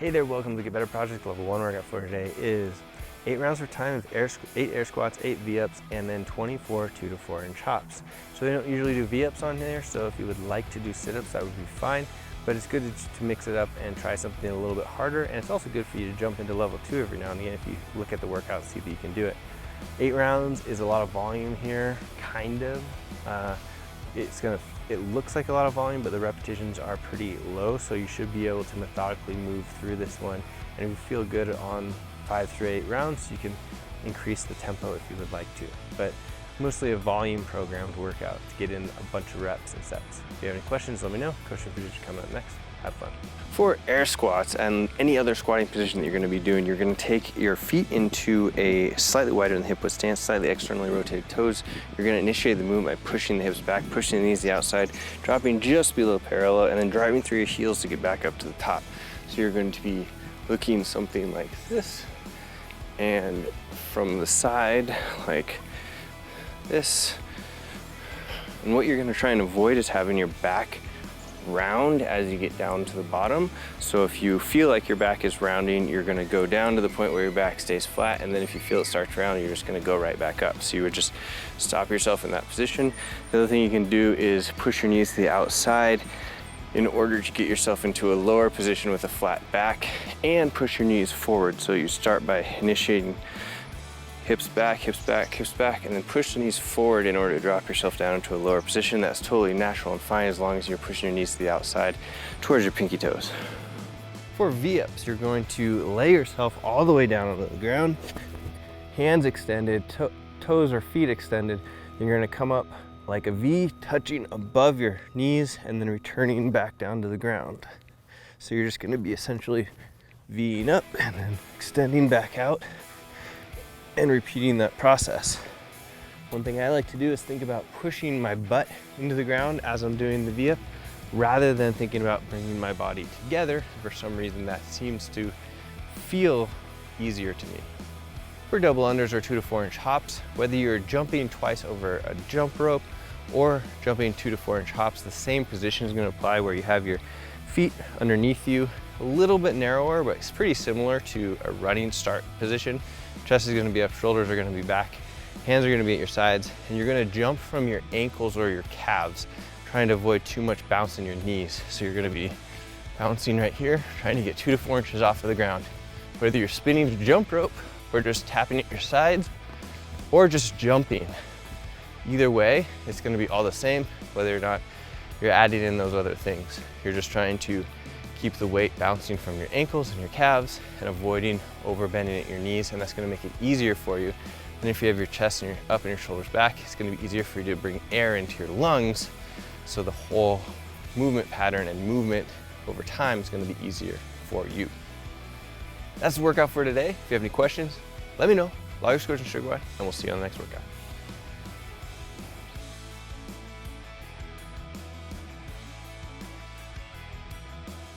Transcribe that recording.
Hey there, welcome to Get Better Project. Level 1 workout for today is 8 rounds for time with 8 air squats, 8 V-ups, and then 24 2 to 4 inch hops. So they don't usually do V-ups on there, so if you would like to do sit-ups, that would be fine. But it's good to mix it up and try something a little bit harder, and it's also good for you to jump into level 2 every now and again if you look at the workout and see that you can do it. 8 rounds is a lot of volume here, kind of. It looks like a lot of volume, but the repetitions are pretty low, so you should be able to methodically move through this one. And if you feel good on 5 through 8 rounds, you can increase the tempo if you would like to. But mostly a volume programmed workout to get in a bunch of reps and sets. If you have any questions, let me know. Coach and Fuji coming up next. Have fun. For air squats and any other squatting position that you're going to be doing, you're going to take your feet into a slightly wider than hip width stance, slightly externally rotated toes. You're going to initiate the movement by pushing the hips back, pushing the knees to the outside, dropping just below parallel, and then driving through your heels to get back up to the top. So you're going to be looking something like this, and from the side like this. And what you're going to try and avoid is having your back round as you get down to the bottom. So if you feel like your back is rounding, you're going to go down to the point where your back stays flat, and then if you feel it starts rounding, you're just going to go right back up. So you would just stop yourself in that position. The other thing you can do is push your knees to the outside in order to get yourself into a lower position with a flat back, and push your knees forward. So you start by initiating hips back, hips back, hips back, and then push the knees forward in order to drop yourself down into a lower position. That's totally natural and fine as long as you're pushing your knees to the outside towards your pinky toes. For V-ups, you're going to lay yourself all the way down onto the ground, hands extended, toes or feet extended. You're going to come up like a V, touching above your knees and then returning back down to the ground. So you're just going to be essentially V'ing up and then extending back out, and repeating that process. One thing I like to do is think about pushing my butt into the ground as I'm doing the V-up, rather than thinking about bringing my body together. For some reason, that seems to feel easier to me. For double unders or 2 to 4 inch hops, whether you're jumping twice over a jump rope or jumping 2 to 4 inch hops, the same position is going to apply, where you have your feet underneath you, a little bit narrower, but it's pretty similar to a running start position. Chest is going to be up, shoulders are going to be back, hands are going to be at your sides, and you're going to jump from your ankles or your calves, trying to avoid too much bounce in your knees. So you're going to be bouncing right here, trying to get 2 to 4 inches off of the ground. Whether you're spinning the jump rope or just tapping at your sides or just jumping, either way, it's going to be all the same, whether or not you're adding in those other things. You're just trying to keep the weight bouncing from your ankles and your calves and avoiding overbending at your knees, and that's going to make it easier for you. And if you have your chest and up and your shoulders back, it's going to be easier for you to bring air into your lungs, so the whole movement pattern and movement over time is going to be easier for you. That's the workout for today. If you have any questions, let me know. Log your scores and sugar, and we'll see you on the next workout.